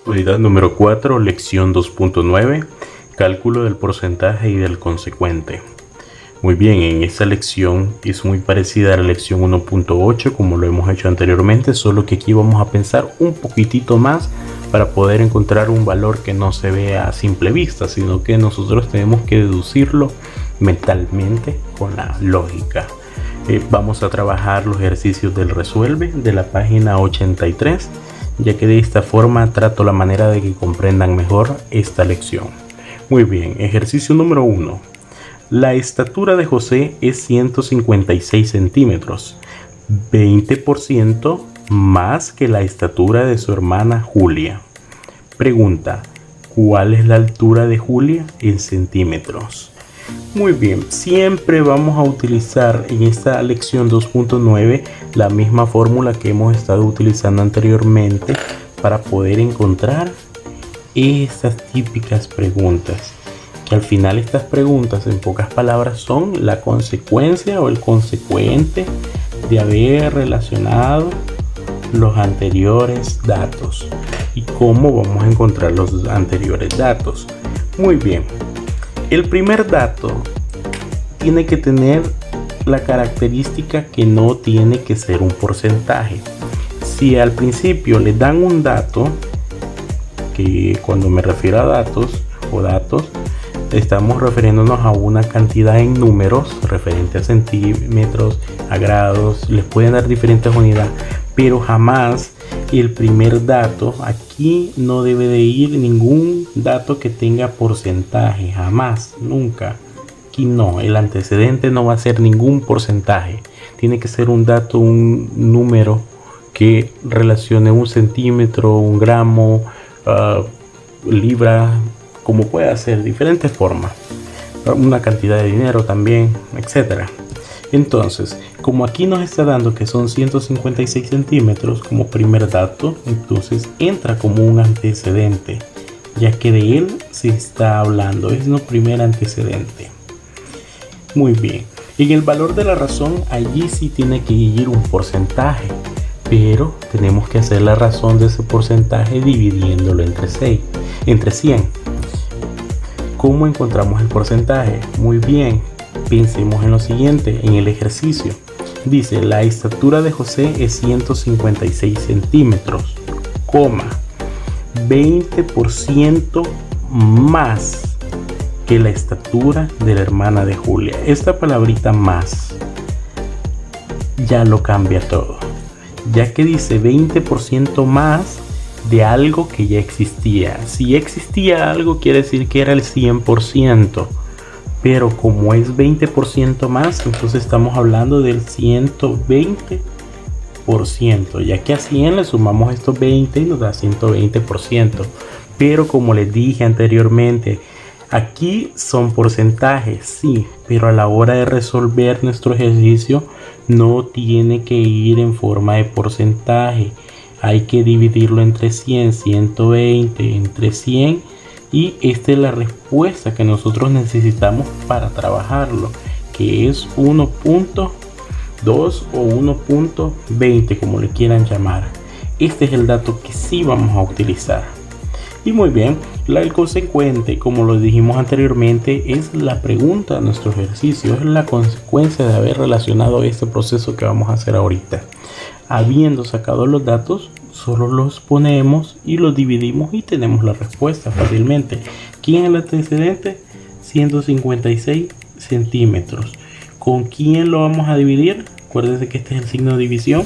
Unidad número 4, lección 2.9, cálculo del porcentaje y del consecuente. Muy bien, en esta lección es muy parecida a la lección 1.8 como lo hemos hecho anteriormente, solo que aquí vamos a pensar un poquitito más para poder encontrar un valor que no se vea a simple vista, sino que nosotros tenemos que deducirlo mentalmente con la lógica. Vamos a trabajar los ejercicios del resuelve de la página 83, ya que de esta forma trato la manera de que comprendan mejor esta lección. Muy bien, ejercicio número 1. La estatura de José es 156 centímetros, 20% más que la estatura de su hermana Julia. Pregunta, ¿cuál es la altura de Julia en centímetros? Muy bien, siempre vamos a utilizar en esta lección 2.9 la misma fórmula que hemos estado utilizando anteriormente para poder encontrar estas típicas preguntas. Que al final estas preguntas, en pocas palabras, son la consecuencia o el consecuente de haber relacionado los anteriores datos. ¿Y cómo vamos a encontrar los anteriores datos? Muy bien. El primer dato tiene que tener la característica que no tiene que ser un porcentaje. Si al principio le dan un dato, que cuando me refiero a datos o datos, estamos refiriéndonos a una cantidad en números referente a centímetros, a grados, les pueden dar diferentes unidades, pero jamás el primer dato, aquí no debe de ir ningún dato que tenga porcentaje, jamás, nunca. Aquí no, el antecedente no va a ser ningún porcentaje, tiene que ser un dato, un número que relacione un centímetro, un gramo, libra, como pueda ser, diferentes formas, una cantidad de dinero también, etcétera. Entonces, como aquí nos está dando que son 156 centímetros como primer dato, entonces entra como un antecedente, ya que de él se está hablando, es nuestro primer antecedente. Muy bien, en el valor de la razón, allí sí tiene que ir un porcentaje, pero tenemos que hacer la razón de ese porcentaje dividiéndolo entre 100. ¿Cómo encontramos el porcentaje? Muy bien, pensemos en lo siguiente, en el ejercicio. Dice, la estatura de José es 156 centímetros, 20% más que la estatura de la hermana de Julia. Esta palabrita más ya lo cambia todo, ya que dice 20% más de algo que ya existía. Si existía algo, quiere decir que era el 100%. Pero como es 20% más, entonces estamos hablando del 120%, ya que a 100 le sumamos estos 20 y nos da 120%. Pero como les dije anteriormente, aquí son porcentajes, sí, pero a la hora de resolver nuestro ejercicio no tiene que ir en forma de porcentaje. Hay que dividirlo entre 100, 120 entre 100 y esta es la respuesta que nosotros necesitamos para trabajarlo, que es 1.2 o 1.20 como le quieran llamar. Este es el dato que sí vamos a utilizar. Y muy bien, el consecuente, como lo dijimos anteriormente, es la pregunta de nuestro ejercicio, es la consecuencia de haber relacionado este proceso que vamos a hacer ahorita. Habiendo sacado los datos, solo los ponemos y los dividimos y tenemos la respuesta fácilmente. ¿Quién es el antecedente? 156 centímetros. ¿Con quién lo vamos a dividir? Acuérdense que este es el signo de división.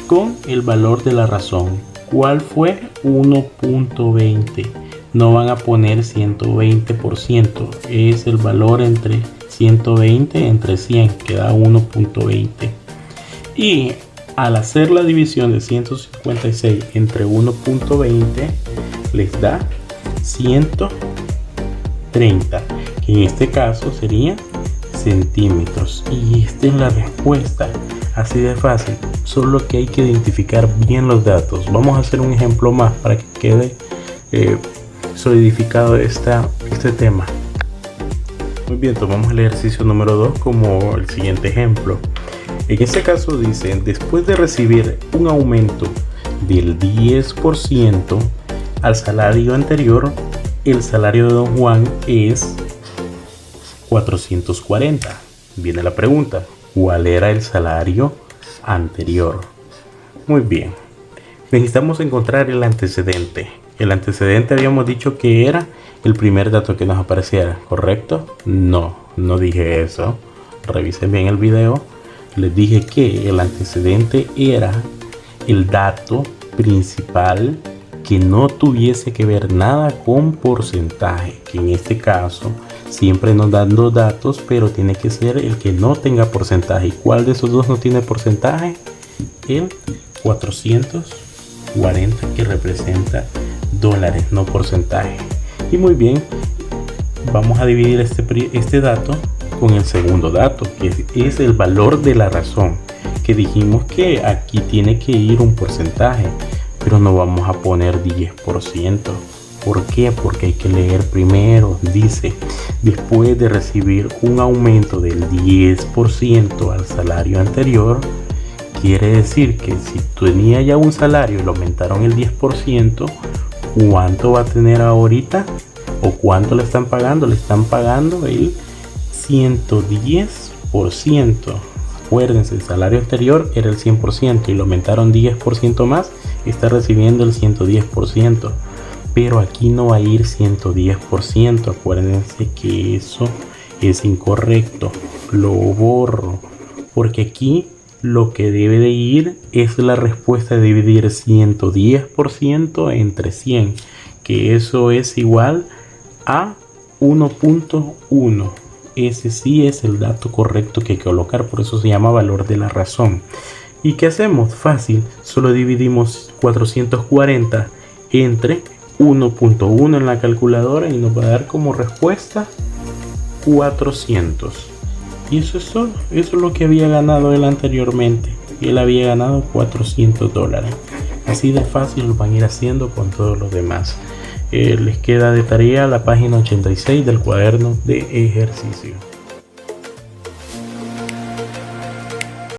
Con el valor de la razón. ¿Cuál fue? 1.20. No van a poner 120%. Es el valor entre 120 entre 100, que da 1.20. Y al hacer la división de 156 entre 1.20 les da 130, que en este caso sería centímetros. Y esta es la respuesta, así de fácil, solo que hay que identificar bien los datos. Vamos a hacer un ejemplo más para que quede solidificado este tema. Muy bien, tomamos el ejercicio número 2 como el siguiente ejemplo. En este caso dice, después de recibir un aumento del 10%, al salario anterior, el salario de don Juan es 440. Viene la pregunta, ¿cuál era el salario anterior? Muy bien, necesitamos encontrar el antecedente. El antecedente habíamos dicho que era el primer dato que nos apareciera, ¿correcto? No dije eso. Revisen bien el video. Les dije que el antecedente era el dato principal que no tuviese que ver nada con porcentaje, que en este caso siempre nos dan dos datos, pero tiene que ser el que no tenga porcentaje. ¿Y cuál de esos dos no tiene porcentaje? El 440, que representa dólares, no porcentaje. Y muy bien, vamos a dividir este dato con el segundo dato, que es el valor de la razón, que dijimos que aquí tiene que ir un porcentaje, pero no vamos a poner 10%. ¿Por qué? Porque hay que leer primero. Dice, después de recibir un aumento del 10% al salario anterior, quiere decir que si tenía ya un salario y lo aumentaron el 10%, ¿cuánto va a tener ahorita? ¿O cuánto le están pagando? Le están pagando el 110%. Acuérdense, el salario anterior era el 100% y lo aumentaron 10% más, está recibiendo el 110%. Pero aquí no va a ir 110%. Acuérdense que eso es incorrecto. Lo borro, porque aquí lo que debe de ir es la respuesta de dividir 110% entre 100, que eso es igual a 1.1. Ese sí es el dato correcto que hay que colocar, por eso se llama valor de la razón. ¿Y qué hacemos? Fácil, solo dividimos 440 entre 1.1 en la calculadora y nos va a dar como respuesta 400. Y eso es todo. Eso es lo que había ganado él anteriormente. Él había ganado $400. Así de fácil lo van a ir haciendo con todos los demás. Les queda de tarea la página 86 del cuaderno de ejercicio.